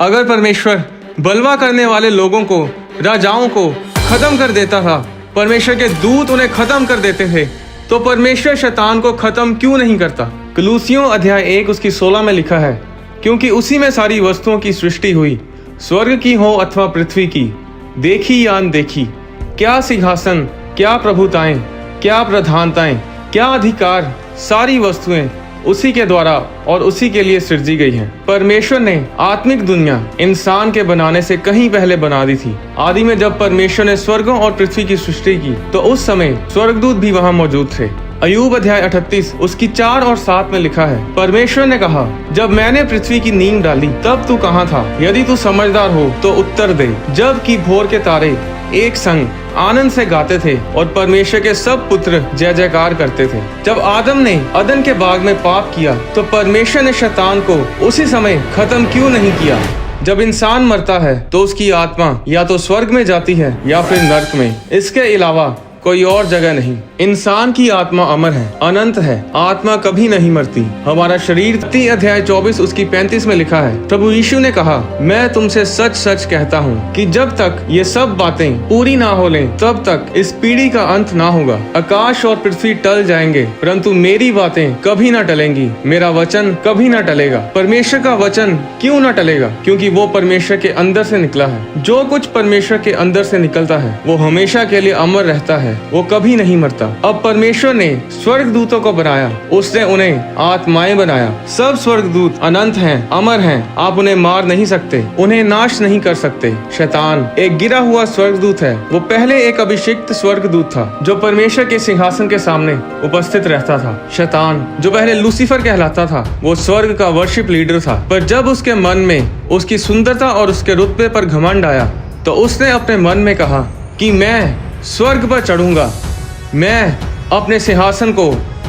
अगर परमेश्वर बलवा करने वाले लोगों को, राजाओं को खत्म कर देता था, परमेश्वर के दूत उन्हें खत्म कर देते थे, तो परमेश्वर शैतान को खत्म क्यों नहीं करता? कलूसियों अध्याय 1 उसकी 16 में लिखा है, क्योंकि उसी में सारी वस्तुओं की सृष्टि हुई, स्वर्ग की हो अथवा पृथ्वी की, देखी या अनदेखी, क्या सिंहासन, क्या प्रभुताएं, क्या प्रधानताएं, क्या अधिकार, सारी वस्तुएं उसी के द्वारा और उसी के लिए सृजी गई हैं। परमेश्वर ने आत्मिक दुनिया इंसान के बनाने से कहीं पहले बना दी थी। आदि में जब परमेश्वर ने स्वर्गों और पृथ्वी की सृष्टि की, तो उस समय स्वर्गदूत भी वहां मौजूद थे। अय्यूब अध्याय 38 उसकी 4 और 7 में लिखा है, परमेश्वर ने कहा, जब मैंने पृथ्वी की नींव डाली तब तू कहाँ था? यदि तू समझदार हो तो उत्तर दे। जब कि भोर के तारे एक संग आनंद से गाते थे और परमेश्वर के सब पुत्र जय जयकार करते थे। जब आदम ने अदन के बाग में पाप किया, तो परमेश्वर ने शैतान को उसी समय खत्म क्यों नहीं किया? जब इंसान मरता है तो उसकी आत्मा या तो स्वर्ग में जाती है या फिर नर्क में। इसके अलावा कोई और जगह नहीं। इंसान की आत्मा अमर है, अनंत है, आत्मा कभी नहीं मरती। हमारा शरीर अध्याय 24 उसकी 35 में लिखा है, प्रभु यीशु ने कहा, मैं तुमसे सच सच कहता हूँ कि जब तक ये सब बातें पूरी ना हो लें, तब तक इस पीढ़ी का अंत ना होगा। आकाश और पृथ्वी टल जाएंगे, परंतु मेरी बातें कभी ना टलेंगी, मेरा वचन कभी ना टलेगा। परमेश्वर का वचन क्यों ना टलेगा? क्योंकि वो परमेश्वर के अंदर से निकला है। जो कुछ परमेश्वर के अंदर से निकलता है वो हमेशा के लिए अमर रहता है, वो कभी नहीं मरता। अब परमेश्वर ने स्वर्गदूतों को बनाया, उसने उन्हें आत्माएं बनाया। सब स्वर्गदूत अनंत हैं, अमर हैं, आप उन्हें मार नहीं सकते, उन्हें नाश नहीं कर सकते। शैतान एक गिरा हुआ स्वर्गदूत है। वो पहले एक अभिषिक्त स्वर्गदूत था जो परमेश्वर के सिंहासन के सामने उपस्थित रहता था। शैतान जो पहले लूसीफर कहलाता था, वो स्वर्ग का वर्शिप लीडर था। पर जब उसके मन में उसकी सुंदरता और उसके रुतबे पर घमंड आया, तो उसने अपने मन में कहा कि मैं स्वर्ग पर चढ़ूंगा, मैं अपने सिंहासन को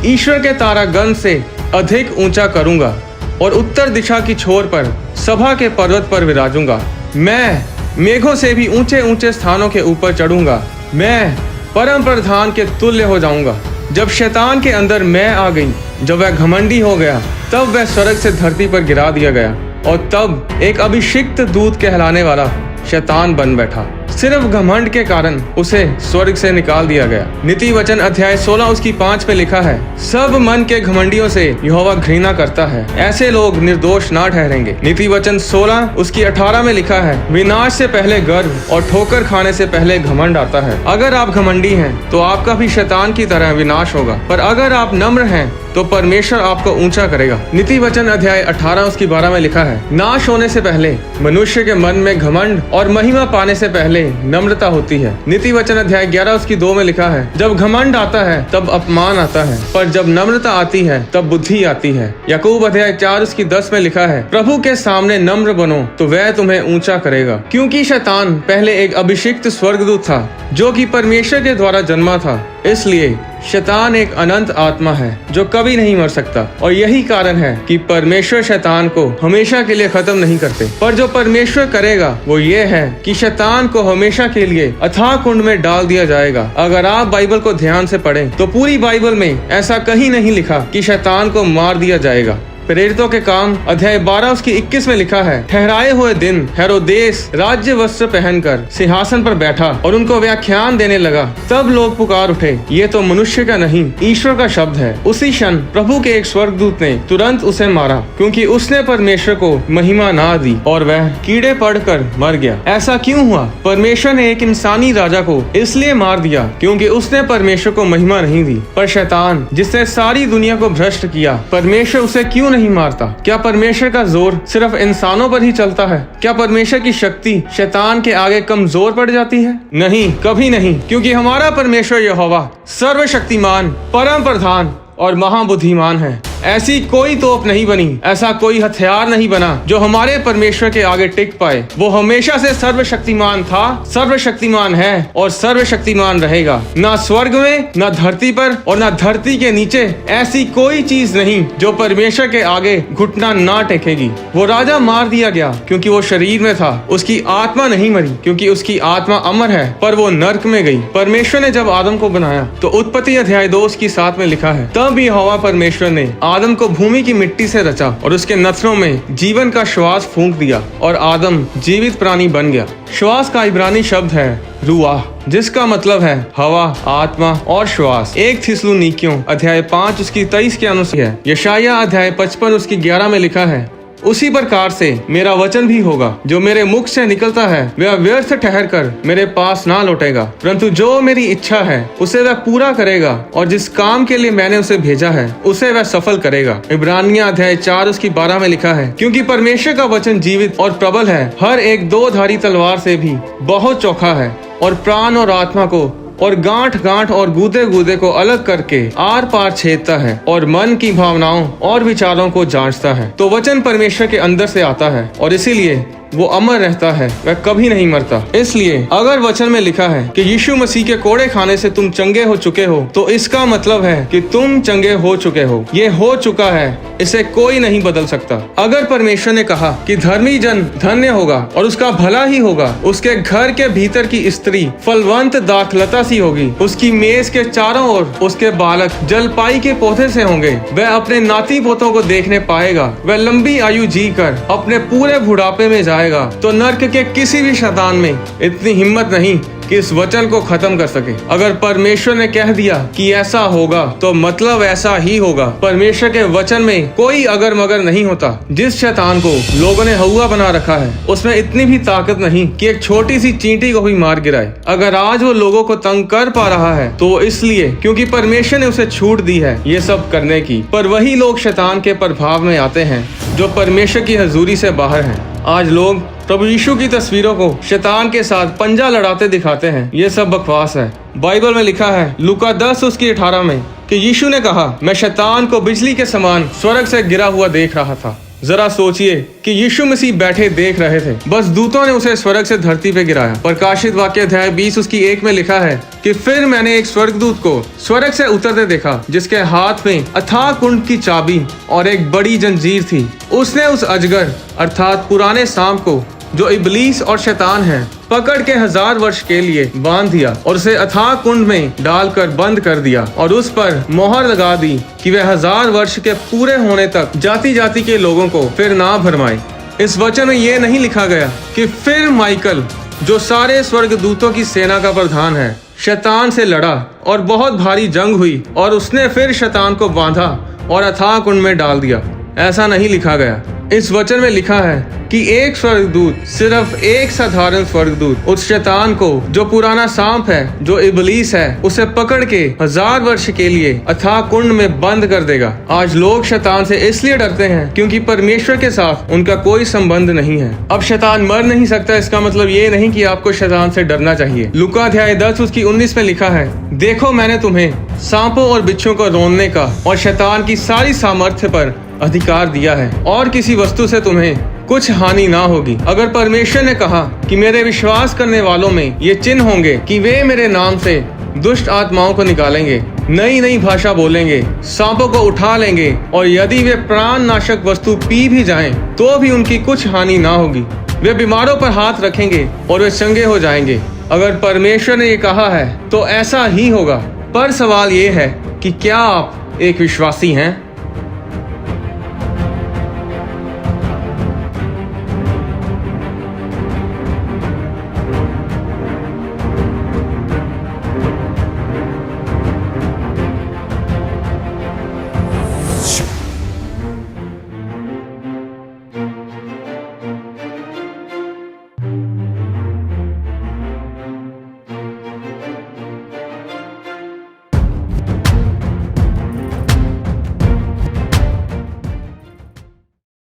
ईश्वर के तारागण से अधिक ऊंचा करूंगा और उत्तर दिशा की छोर पर सभा के पर्वत पर विराजूंगा। मैं मेघों से भी ऊंचे ऊंचे स्थानों के ऊपर चढ़ूंगा, मैं परम प्रधान के तुल्य हो जाऊंगा। जब शैतान के अंदर मैं आ गई, जब वह घमंडी हो गया, तब वह स्वर्ग से धरती पर गिरा दिया गया और तब एक अभिषिक्त दूत कहलाने वाला शैतान बन बैठा। सिर्फ घमंड के कारण उसे स्वर्ग से निकाल दिया गया। नीति वचन अध्याय 16 उसकी 5 पे लिखा है, सब मन के घमंडियों से यहोवा घृणा करता है, ऐसे लोग निर्दोष ना ठहरेंगे। नीति वचन 16 उसकी 18 में लिखा है, विनाश से पहले गर्व और ठोकर खाने से पहले घमंड आता है। अगर आप घमंडी हैं तो आपका भी शैतान की तरह विनाश होगा, पर अगर आप नम्र हैं तो परमेश्वर आपको ऊंचा करेगा। नीति वचन अध्याय 18 उसकी 12 में लिखा है, नाश होने से पहले मनुष्य के मन में घमंड और महिमा पाने से पहले नम्रता होती है। नीति वचन अध्याय 11 उसकी 2 में लिखा है, जब घमंड आता है तब अपमान आता है, पर जब नम्रता आती है तब बुद्धि आती है। याकूब अध्याय 4 उसकी 10 में लिखा है, प्रभु के सामने नम्र बनो तो वह तुम्हें ऊंचा करेगा। क्योंकि शैतान पहले एक अभिषिक्त स्वर्गदूत था जो कि परमेश्वर के द्वारा जन्मा था, इसलिए शैतान एक अनंत आत्मा है जो कभी नहीं मर सकता। और यही कारण है कि परमेश्वर शैतान को हमेशा के लिए खत्म नहीं करते, पर जो परमेश्वर करेगा वो ये है कि शैतान को हमेशा के लिए अथाह कुंड में डाल दिया जाएगा। अगर आप बाइबल को ध्यान से पढ़ें तो पूरी बाइबल में ऐसा कहीं नहीं लिखा कि शैतान को मार दिया जाएगा। प्रेरितों के काम अध्याय 12 उसकी 21 में लिखा है, ठहराए हुए दिन हेरोदेस राज्य वस्त्र पहनकर सिंहासन पर बैठा और उनको व्याख्यान देने लगा। तब लोग पुकार उठे, ये तो मनुष्य का नहीं ईश्वर का शब्द है। उसी क्षण प्रभु के एक स्वर्गदूत ने तुरंत उसे मारा, क्योंकि उसने परमेश्वर को महिमा ना दी और वह कीड़े पड़कर मर गया। ऐसा क्यों हुआ? परमेश्वर ने एक इंसानी राजा को इसलिए मार दिया क्योंकि उसने परमेश्वर को महिमा नहीं दी। पर शैतान जिसने सारी दुनिया को भ्रष्ट किया, परमेश्वर उसे क्यों नहीं मारता? क्या परमेश्वर का जोर सिर्फ इंसानों पर ही चलता है? क्या परमेश्वर की शक्ति शैतान के आगे कमजोर पड़ जाती है? नहीं, कभी नहीं, क्योंकि हमारा परमेश्वर यहोवा सर्वशक्तिमान, परम प्रधान और महाबुद्धिमान है। ऐसी कोई तोप नहीं बनी, ऐसा कोई हथियार नहीं बना जो हमारे परमेश्वर के आगे टिक पाए। वो हमेशा से सर्वशक्तिमान था, सर्वशक्तिमान है और सर्वशक्तिमान रहेगा। ना स्वर्ग में, ना धरती पर और ना धरती के नीचे ऐसी कोई चीज नहीं जो परमेश्वर के आगे घुटना ना टेकेगी। वो राजा मार दिया गया क्योंकि वो शरीर में था, उसकी आत्मा नहीं मरी क्योंकि उसकी आत्मा अमर है, पर वो नर्क में गई। परमेश्वर ने जब आदम को बनाया तो उत्पत्ति अध्याय 2 की 7 में लिखा है, तब यहोवा परमेश्वर ने आदम को भूमि की मिट्टी से रचा और उसके नथनों में जीवन का श्वास फूंक दिया और आदम जीवित प्राणी बन गया। श्वास का इब्रानी शब्द है रूआह, जिसका मतलब है हवा, आत्मा और श्वास। 1 थिस्सलुनीकियों अध्याय 5 उसकी 23 के अनुसार है। यशायाह अध्याय 55 उसकी 11 में लिखा है, उसी प्रकार से मेरा वचन भी होगा, जो मेरे मुख से निकलता है वह व्यर्थ ठहर कर मेरे पास ना लौटेगा, परंतु जो मेरी इच्छा है उसे वह पूरा करेगा और जिस काम के लिए मैंने उसे भेजा है उसे वह सफल करेगा। इब्रानियन अध्याय 4 उसकी 12 में लिखा है, क्योंकि परमेश्वर का वचन जीवित और प्रबल है, हर एक 2 धारी तलवार से भी बहुत चोखा है और प्राण और आत्मा को और गांठ गांठ और गूदे गूदे को अलग करके आर पार छेदता है और मन की भावनाओं और विचारों को जांचता है। तो वचन परमेश्वर के अंदर से आता है और इसीलिए वो अमर रहता है, वह कभी नहीं मरता। इसलिए अगर वचन में लिखा है कि यीशु मसीह के कोड़े खाने से तुम चंगे हो चुके हो, तो इसका मतलब है कि तुम चंगे हो चुके हो। ये हो चुका है, इसे कोई नहीं बदल सकता। अगर परमेश्वर ने कहा कि धर्मी जन धन्य होगा और उसका भला ही होगा, उसके घर के भीतर की स्त्री फलवंत दाखलता सी होगी, उसकी मेज के चारों ओर उसके बालक जलपाई के पौधे से होंगे, वह अपने नाती पोतों को देखने पाएगा, वह लंबी आयु जी कर अपने पूरे बुढ़ापे में जाएगा, तो नर्क के किसी भी शैतान में इतनी हिम्मत नहीं कि इस वचन को खत्म कर सके। अगर परमेश्वर ने कह दिया कि ऐसा होगा तो मतलब ऐसा ही होगा। परमेश्वर के वचन में कोई अगर मगर नहीं होता। जिस शैतान को लोगों ने हौवा बना रखा है, उसमें इतनी भी ताकत नहीं कि एक छोटी सी चींटी को भी मार गिराए। अगर आज वो लोगों को तंग कर पा रहा है तो इसलिए क्योंकि परमेश्वर ने उसे छूट दी है ये सब करने की। पर वही लोग शैतान के प्रभाव में आते हैं जो परमेश्वर की हजूरी से बाहर हैं। आज लोग प्रभु यीशु की तस्वीरों को शैतान के साथ पंजा लड़ाते दिखाते हैं। ये सब बकवास है। बाइबल में लिखा है लूका 10 उसकी 18 में कि यीशु ने कहा, मैं शैतान को बिजली के समान स्वर्ग से गिरा हुआ देख रहा था। जरा सोचिए कि यीशु मसीह बैठे देख रहे थे, बस दूतों ने उसे स्वर्ग से धरती पे गिराया। प्रकाशित वाक्य अध्याय 20 उसकी 1 में लिखा है कि फिर मैंने एक स्वर्गदूत को स्वर्ग से उतरते देखा, जिसके हाथ में अथाह कुंड की चाबी और एक बड़ी जंजीर थी। उसने उस अजगर अर्थात पुराने सांप को, जो इबलीस और शैतान है, पकड़ के 1000 वर्ष के लिए बांध दिया और उसे अथाह कुंड में डालकर बंद कर दिया और उस पर मोहर लगा दी कि वह 1000 वर्ष के पूरे होने तक जाति जाति के लोगों को फिर ना भरमाए। इस वचन में ये नहीं लिखा गया कि फिर माइकल, जो सारे स्वर्गदूतों की सेना का प्रधान है, शैतान से लड़ा और बहुत भारी जंग हुई और उसने फिर शैतान को बांधा और अथाह कुंड में डाल दिया। ऐसा नहीं लिखा गया। इस वचन में लिखा है कि एक स्वर्गदूत, सिर्फ एक साधारण स्वर्गदूत, उस शैतान को, जो पुराना सांप है, जो इबलीस है, उसे पकड़ के 1000 वर्ष के लिए अथाह कुंड में बंद कर देगा। आज लोग शैतान से इसलिए डरते हैं क्योंकि परमेश्वर के साथ उनका कोई संबंध नहीं है। अब शैतान मर नहीं सकता, इसका मतलब ये नहीं कि आपको शैतान से डरना चाहिए। लूका अध्याय 10 उसकी 19 में लिखा है, देखो मैंने तुम्हें सांपों और बिच्छों को रोनने का और शैतान की सारी सामर्थ्य पर अधिकार दिया है और किसी वस्तु से तुम्हें कुछ हानि ना होगी। अगर परमेश्वर ने कहा कि मेरे विश्वास करने वालों में ये चिन्ह होंगे कि वे मेरे नाम से दुष्ट आत्माओं को निकालेंगे, नई नई भाषा बोलेंगे, सांपों को उठा लेंगे और यदि वे प्राण नाशक वस्तु पी भी जाएं तो भी उनकी कुछ हानि ना होगी, वे बीमारों पर हाथ रखेंगे और वे चंगे हो जाएंगे। अगर परमेश्वर ने ये कहा है तो ऐसा ही होगा। पर सवाल ये है कि क्या आप एक विश्वासी हैं?